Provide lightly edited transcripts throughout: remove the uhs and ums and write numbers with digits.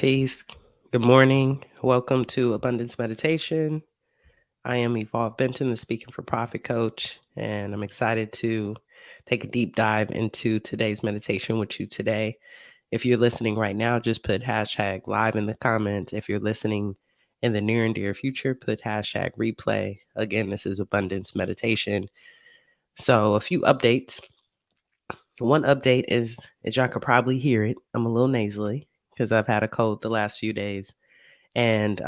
Peace. Good morning. Welcome to Abundance Meditation. I am Evolve Benton, the Speaking for Profit coach, and I'm excited to take a deep dive into today's meditation with you today. If you're listening right now, just put hashtag live in the comments. If you're listening in the near and dear future, put hashtag replay. Again, this is Abundance Meditation. So, a few updates. One update is, as y'all could probably hear it, I'm a little nasally because I've had a cold the last few days. And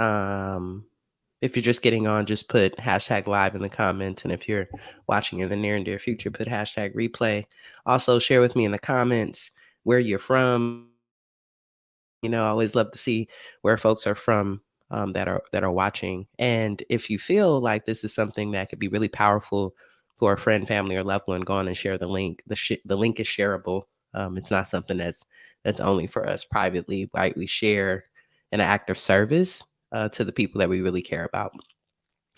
if you're just getting on, just put hashtag live in the comments. And if you're watching in the near and dear future, put hashtag replay. Also, share with me in the comments where you're from. I always love to see where folks are from that are watching. And if you feel like this is something that could be really powerful for a friend, family, or loved one, go on and share the link. The link is shareable. It's not something that's only for us privately, right? We share an act of service to the people that we really care about.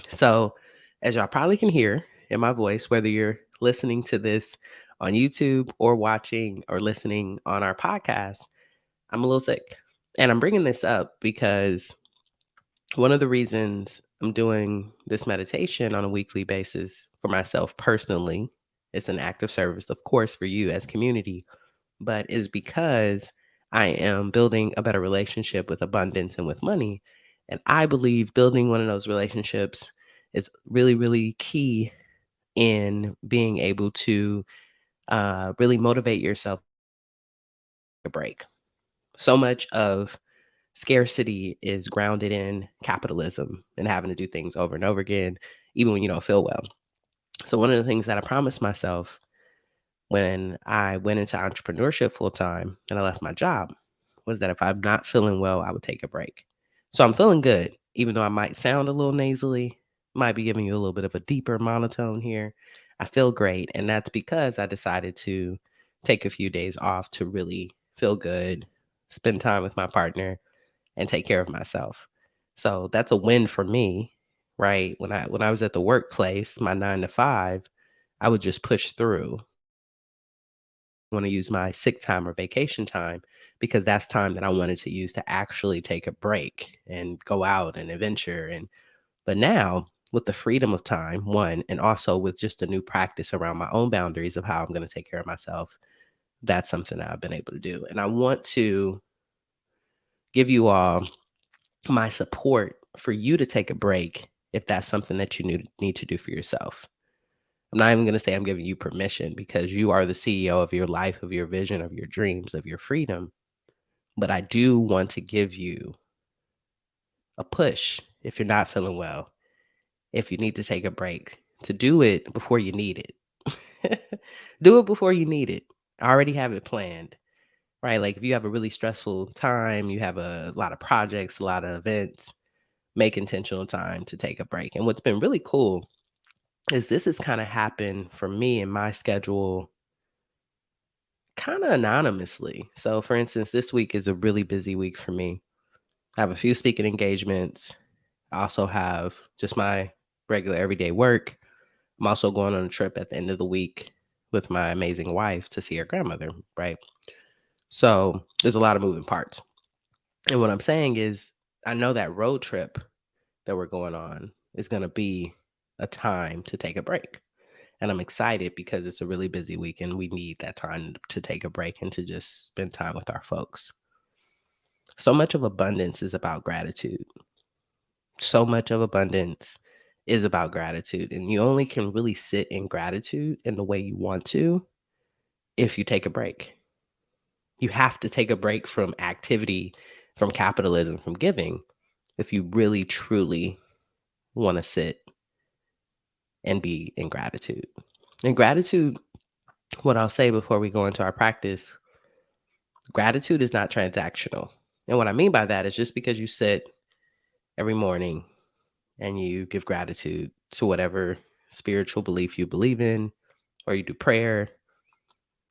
So, as y'all probably can hear in my voice, whether you're listening to this on YouTube or watching or listening on our podcast, I'm a little sick. And I'm bringing this up because one of the reasons I'm doing this meditation on a weekly basis for myself personally, it's an act of service, of course, for you as community, but is because I am building a better relationship with abundance and with money. And I believe building one of those relationships is really, really key in being able to really motivate yourself to break. So much of scarcity is grounded in capitalism and having to do things over and over again, even when you don't feel well. So, one of the things that I promised myself when I went into entrepreneurship full time and I left my job was that if I'm not feeling well, I would take a break. So, I'm feeling good, even though I might sound a little nasally, might be giving you a little bit of a deeper monotone here. I feel great. And that's because I decided to take a few days off to really feel good, spend time with my partner, and take care of myself. So that's a win for me, right? When I was at the workplace, my 9 to 5, I would just push through. I want to use my sick time or vacation time because that's time that I wanted to use to actually take a break and go out and adventure. And but now with the freedom of time, one, and also with just a new practice around my own boundaries of how I'm going to take care of myself, that's something that I've been able to do. And I want to give you all my support for you to take a break if that's something that you need to do for yourself. I'm not even going to say I'm giving you permission because you are the CEO of your life, of your vision, of your dreams, of your freedom. But I do want to give you a push if you're not feeling well, if you need to take a break, to do it before you need it. Do it before you need it. I already have it planned, right? Like if you have a really stressful time, you have a lot of projects, a lot of events, make intentional time to take a break. And what's been really cool is this has kind of happened for me in my schedule kind of anonymously. So, for instance, this week is a really busy week for me. I have a few speaking engagements. I also have just my regular everyday work. I'm also going on a trip at the end of the week with my amazing wife to see her grandmother, right? So, there's a lot of moving parts. And what I'm saying is, I know that road trip that we're going on is going to be a time to take a break. And I'm excited because it's a really busy week and we need that time to take a break and to just spend time with our folks. So much of abundance is about gratitude. So much of abundance is about gratitude. And you only can really sit in gratitude in the way you want to if you take a break. You have to take a break from activity, from capitalism, from giving, if you really, truly want to sit and be in gratitude. And gratitude, what I'll say before we go into our practice, gratitude is not transactional. And what I mean by that is just because you sit every morning and you give gratitude to whatever spiritual belief you believe in, or you do prayer,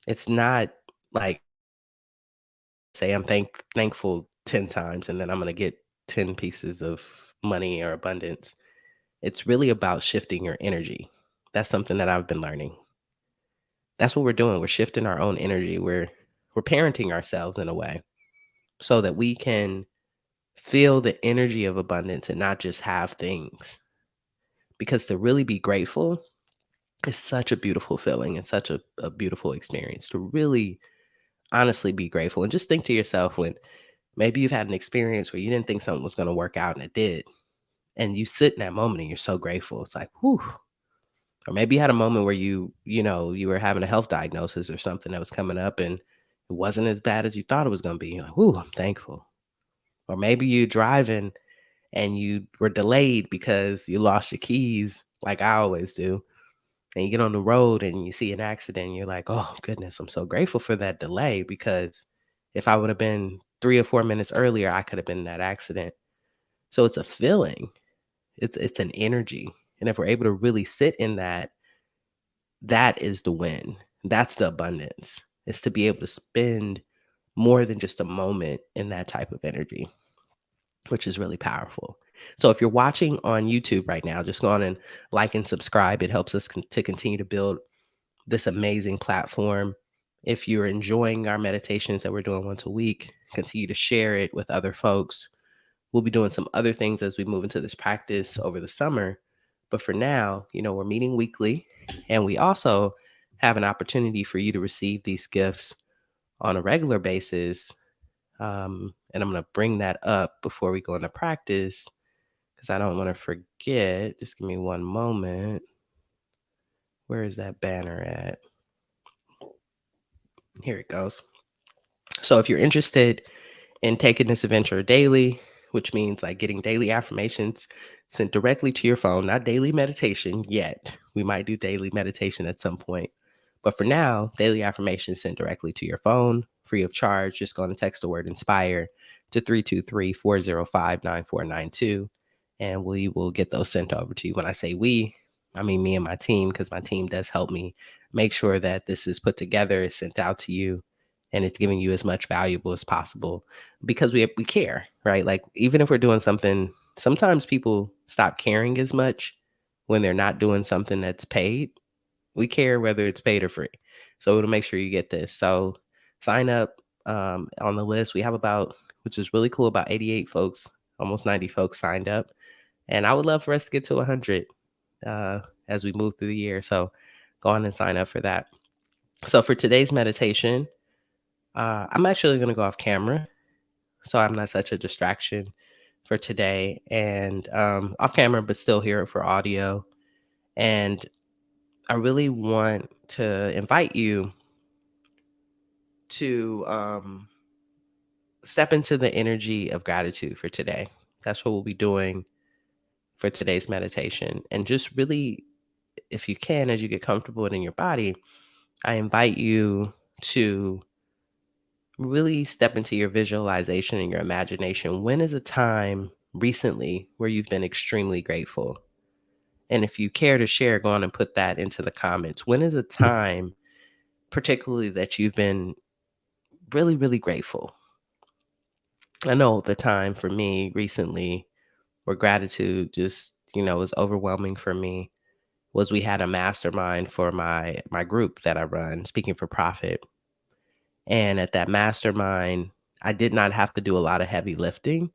it's not like say I'm thankful 10 times and then I'm going to get 10 pieces of money or abundance. It's really about shifting your energy. That's something that I've been learning. That's what we're doing. We're shifting our own energy. We're parenting ourselves in a way so that we can feel the energy of abundance and not just have things. Because to really be grateful is such a beautiful feeling and such a beautiful experience to really honestly be grateful. And just think to yourself when maybe you've had an experience where you didn't think something was going to work out and it did. And you sit in that moment and you're so grateful. It's like, whew. Or maybe you had a moment where you were having a health diagnosis or something that was coming up and it wasn't as bad as you thought it was going to be. You're like, whew, I'm thankful. Or maybe you driving and you were delayed because you lost your keys, like I always do. And you get on the road and you see an accident, and you're like, oh goodness, I'm so grateful for that delay because if I would have been 3 or 4 minutes earlier, I could have been in that accident. So it's a feeling, it's an energy. And if we're able to really sit in that, that is the win. That's the abundance. It's to be able to spend more than just a moment in that type of energy, which is really powerful. So if you're watching on YouTube right now, just go on and like and subscribe. It helps us to continue to build this amazing platform. If you're enjoying our meditations that we're doing once a week, continue to share it with other folks. We'll be doing some other things as we move into this practice over the summer. But for now, we're meeting weekly, and we also have an opportunity for you to receive these gifts on a regular basis. And I'm going to bring that up before we go into practice because I don't want to forget. Just give me one moment. Where is that banner at? Here it goes. So if you're interested in taking this adventure daily, which means like getting daily affirmations sent directly to your phone, not daily meditation yet. We might do daily meditation at some point. But for now, daily affirmations sent directly to your phone, free of charge. Just go and text the word inspire to 323-405-9492. And we will get those sent over to you. When I say we, I mean me and my team, because my team does help me make sure that this is put together, is sent out to you, and it's giving you as much valuable as possible because we care, right? Like even if we're doing something, sometimes people stop caring as much when they're not doing something that's paid. We care whether it's paid or free. So to make sure you get this. So sign up on the list. We have about, which is really cool, about 88 folks, almost 90 folks signed up. And I would love for us to get to 100 as we move through the year. So go on and sign up for that. So for today's meditation, I'm actually going to go off camera so I'm not such a distraction for today and off camera, but still here for audio. And I really want to invite you to step into the energy of gratitude for today. That's what we'll be doing for today's meditation. And just really, if you can, as you get comfortable in your body, I invite you to really step into your visualization and your imagination. When is a time recently where you've been extremely grateful? And if you care to share, go on and put that into the comments. When is a time, particularly, that you've been really, really grateful? I know the time for me recently where gratitude just, was overwhelming for me was we had a mastermind for my group that I run, Speaking for Profit. And at that mastermind, I did not have to do a lot of heavy lifting.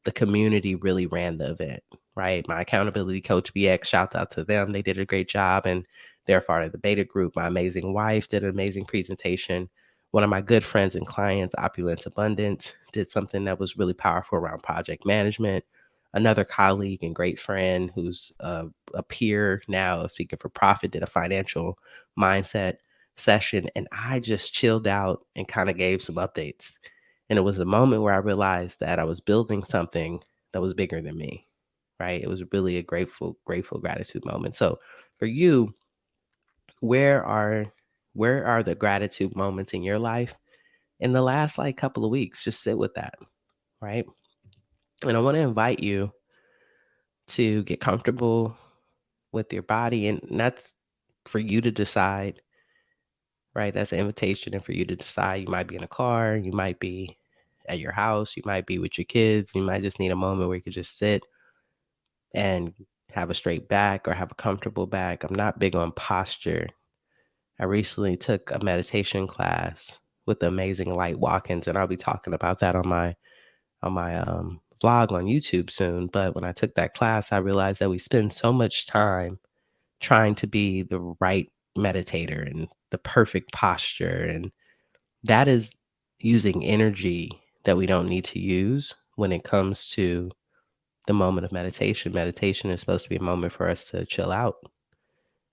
The community really ran the event, right? My accountability coach BX, shouts out to them. They did a great job and they're part of the beta group. My amazing wife did an amazing presentation. One of my good friends and clients, Opulence Abundance, did something that was really powerful around project management. Another colleague and great friend who's a peer now of Speaking for Profit did a financial mindset session, and I just chilled out and kind of gave some updates. And it was a moment where I realized that I was building something that was bigger than me, right? It was really a grateful gratitude moment. So for you, where are where are the gratitude moments in your life in the last like couple of weeks? Just sit with that, right? And I want to invite you to get comfortable with your body, and that's for you to decide, right? That's an invitation and for you to decide. You might be in a car, you might be at your house, you might be with your kids, you might just need a moment where you could just sit and have a straight back or have a comfortable back. I'm not big on posture. I recently took a meditation class with the amazing Light Watkins, and I'll be talking about that on my vlog on YouTube soon. But when I took that class, I realized that we spend so much time trying to be the right meditator and the perfect posture. And that is using energy that we don't need to use when it comes to the moment of meditation. Meditation is supposed to be a moment for us to chill out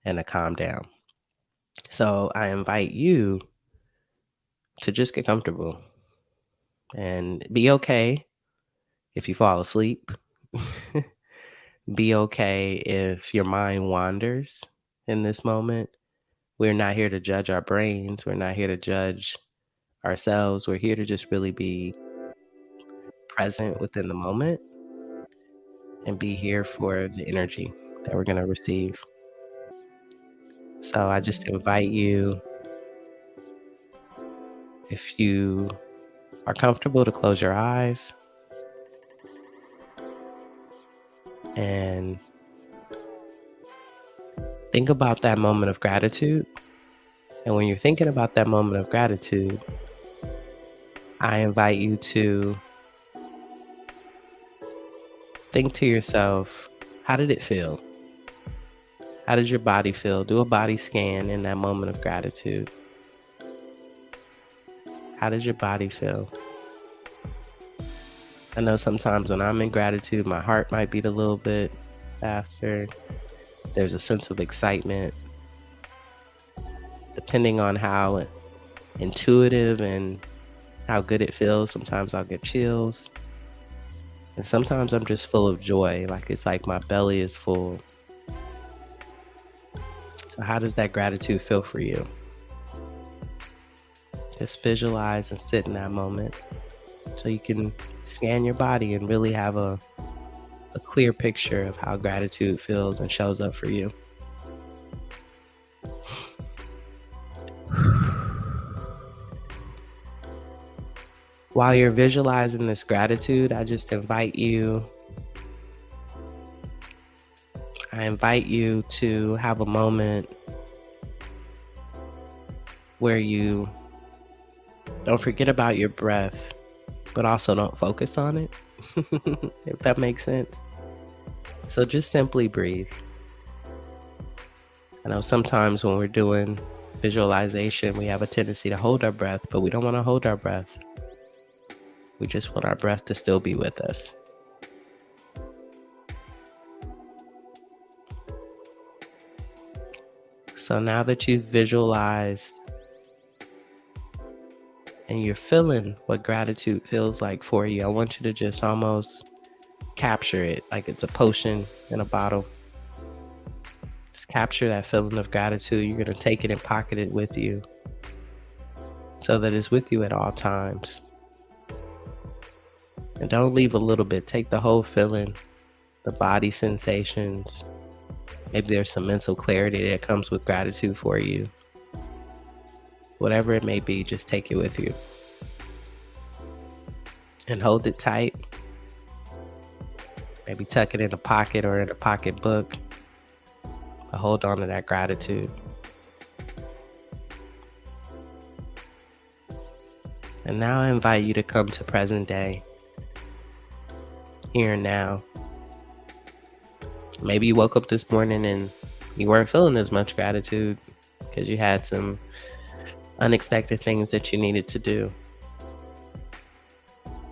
and to calm down. So I invite you to just get comfortable and be okay if you fall asleep. Be okay if your mind wanders in this moment. We're not here to judge our brains. We're not here to judge ourselves. We're here to just really be present within the moment and be here for the energy that we're going to receive. So I just invite you, if you are comfortable, to close your eyes and think about that moment of gratitude. And when you're thinking about that moment of gratitude, I invite you to think to yourself, how did it feel? How did your body feel? Do a body scan in that moment of gratitude. How did your body feel? I know sometimes when I'm in gratitude, my heart might beat a little bit faster. There's a sense of excitement. Depending on how intuitive and how good it feels, sometimes I'll get chills. And sometimes I'm just full of joy. Like it's like my belly is full. So how does that gratitude feel for you? Just visualize and sit in that moment so you can scan your body and really have a clear picture of how gratitude feels and shows up for you. While you're visualizing this gratitude, I invite you to have a moment where you don't forget about your breath, but also don't focus on it, if that makes sense. So just simply breathe. I know sometimes when we're doing visualization, we have a tendency to hold our breath, but we don't want to hold our breath. We just want our breath to still be with us. So now that you've visualized and you're feeling what gratitude feels like for you, I want you to just almost capture it like it's a potion in a bottle. Just capture that feeling of gratitude. You're going to take it and pocket it with you so that it's with you at all times. And don't leave a little bit. Take the whole feeling, the body sensations. Maybe there's some mental clarity that comes with gratitude for you. Whatever it may be, just take it with you. And hold it tight. Maybe tuck it in a pocket or in a pocketbook. But hold on to that gratitude. And now I invite you to come to present day. Here and now. Maybe you woke up this morning and you weren't feeling as much gratitude because you had some unexpected things that you needed to do.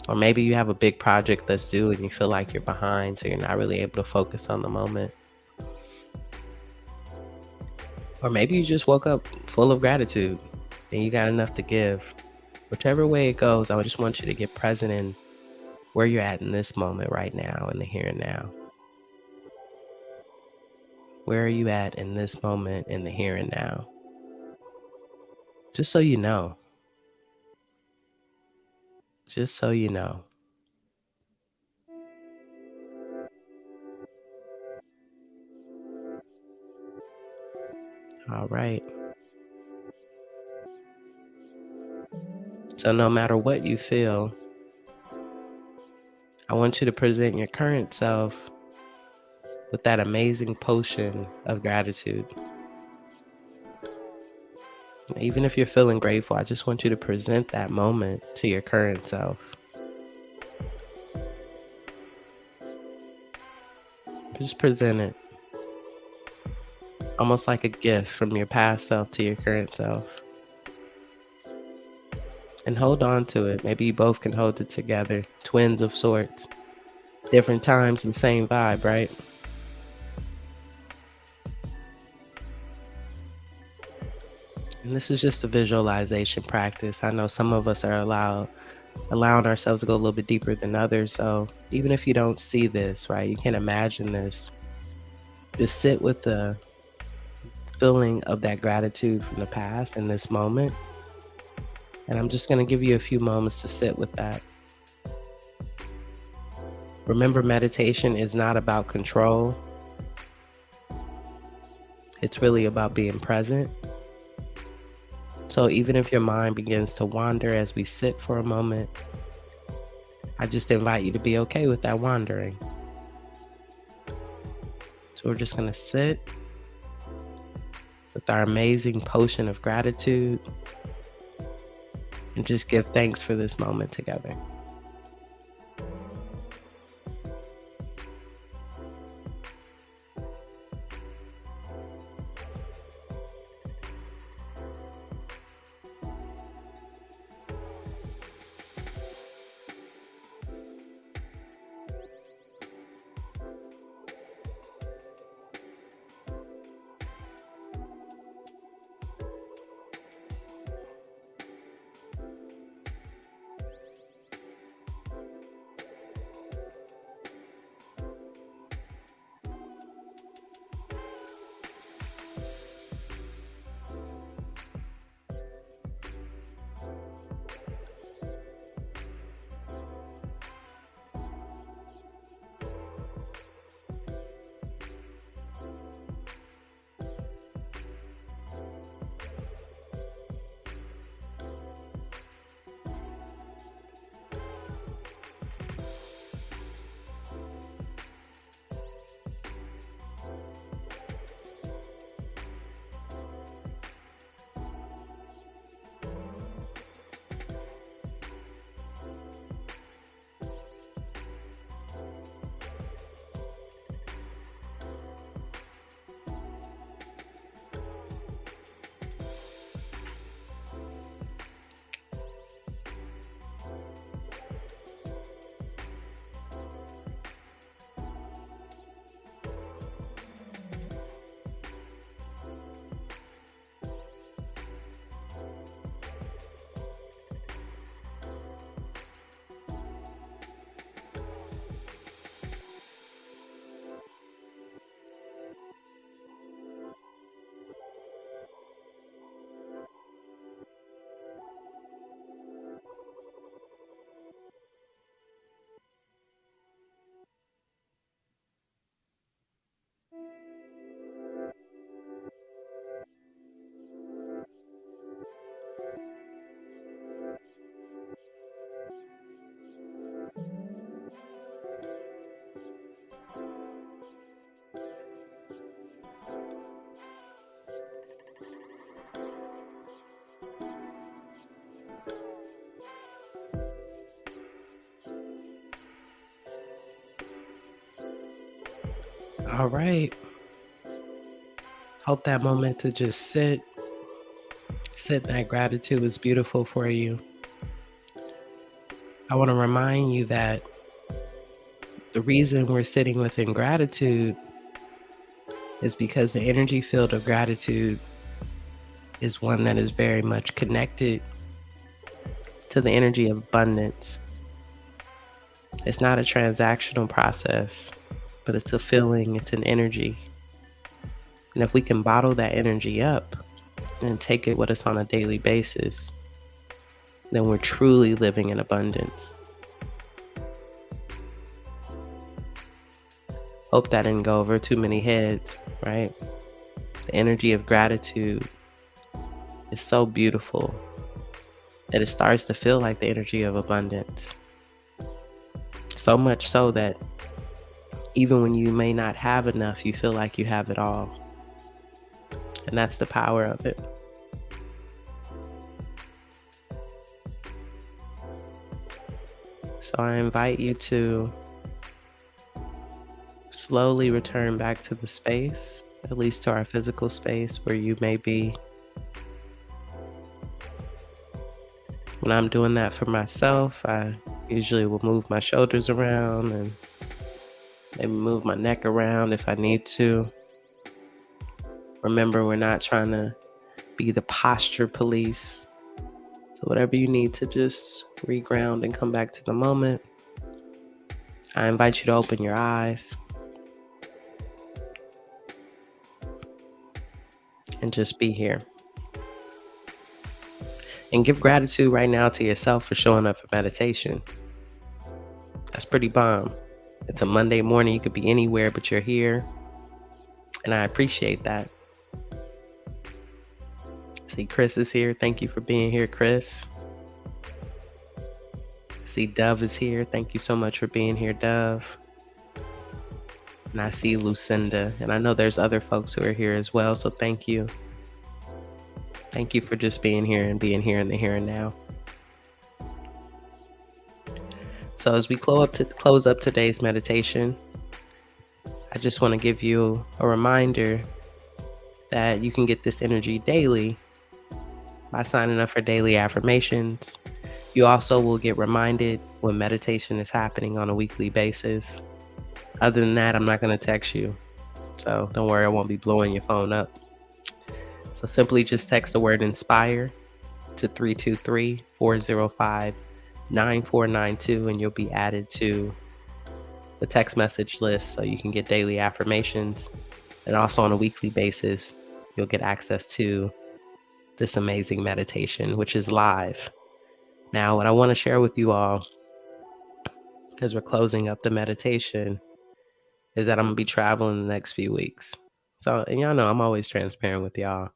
Or maybe you have a big project that's due and you feel like you're behind, so you're not really able to focus on the moment. Or maybe you just woke up full of gratitude and you got enough to give. Whichever way it goes, I just want you to get present in where you're at in this moment right now, in the here and now. Where are you at in this moment, in the here and now? Just so you know. Just so you know. All right. So no matter what you feel, I want you to present your current self with that amazing potion of gratitude. Even if you're feeling grateful, I just want you to present that moment to your current self. Just present it almost like a gift from your past self to your current self. And hold on to it. Maybe you both can hold it together. Twins of sorts. Different times, the same vibe, right? And this is just a visualization practice. I know some of us are allowing ourselves to go a little bit deeper than others. So even if you don't see this, right, you can't imagine this. Just sit with the feeling of that gratitude from the past in this moment. And I'm just going to give you a few moments to sit with that. Remember, meditation is not about control. It's really about being present. So even if your mind begins to wander as we sit for a moment, I just invite you to be okay with that wandering. So we're just going to sit with our amazing potion of gratitude and just give thanks for this moment together. All right. Hope that moment to just sit in that gratitude was beautiful for you. I want to remind you that the reason we're sitting within gratitude is because the energy field of gratitude is one that is very much connected to the energy of abundance. It's not a transactional process, but it's a feeling, it's an energy. And if we can bottle that energy up and take it with us on a daily basis, then we're truly living in abundance. Hope that didn't go over too many heads, right? The energy of gratitude is so beautiful that it starts to feel like the energy of abundance. So much so that even when you may not have enough, you feel like you have it all. And that's the power of it. So I invite you to slowly return back to the space, at least to our physical space where you may be. When I'm doing that for myself, I usually will move my shoulders around and maybe move my neck around if I need to. Remember, we're not trying to be the posture police. So, whatever you need to just reground and come back to the moment, I invite you to open your eyes and just be here. And give gratitude right now to yourself for showing up for meditation. That's pretty bomb. It's a Monday morning. You could be anywhere, but you're here. And I appreciate that. See, Chris is here. Thank you for being here, Chris. See, Dove is here. Thank you so much for being here, Dove. And I see Lucinda. And I know there's other folks who are here as well. So thank you. Thank you for just being here and being here in the here and now. So as we close up today's meditation, I just want to give you a reminder that you can get this energy daily by signing up for daily affirmations. You also will get reminded when meditation is happening on a weekly basis. Other than that, I'm not going to text you. So don't worry, I won't be blowing your phone up. So simply just text the word INSPIRE to 323-405-9492 and you'll be added to the text message list so you can get daily affirmations. And also on a weekly basis, you'll get access to this amazing meditation, which is live. Now, what I want to share with you all as we're closing up the meditation is that I'm going to be traveling the next few weeks. So, and y'all know I'm always transparent with y'all.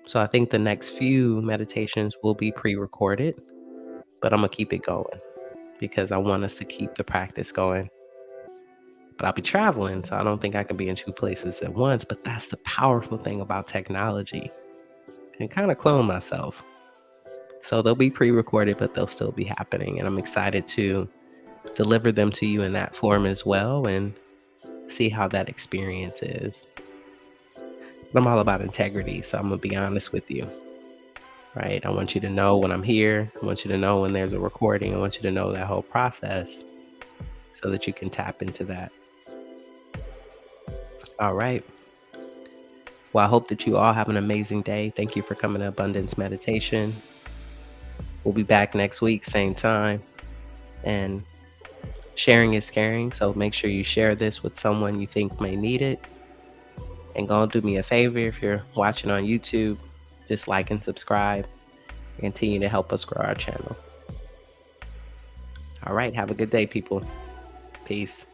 So I think the next few meditations will be pre-recorded, but I'm going to keep it going because I want us to keep the practice going. But I'll be traveling, so I don't think I can be in two places at once. But that's the powerful thing about technology. I can kind of clone myself. So they'll be pre-recorded, but they'll still be happening. And I'm excited to deliver them to you in that form as well and see how that experience is. But I'm all about integrity, so I'm going to be honest with you. Right? I want you to know when I'm here. I want you to know when there's a recording. I want you to know that whole process so that you can tap into that. All right. Well, I hope that you all have an amazing day. Thank you for coming to Abundance Meditation. We'll be back next week, same time. And sharing is caring. So make sure you share this with someone you think may need it. And go and do me a favor if you're watching on YouTube, just like and subscribe. Continue to help us grow our channel. All right. Have a good day, people. Peace.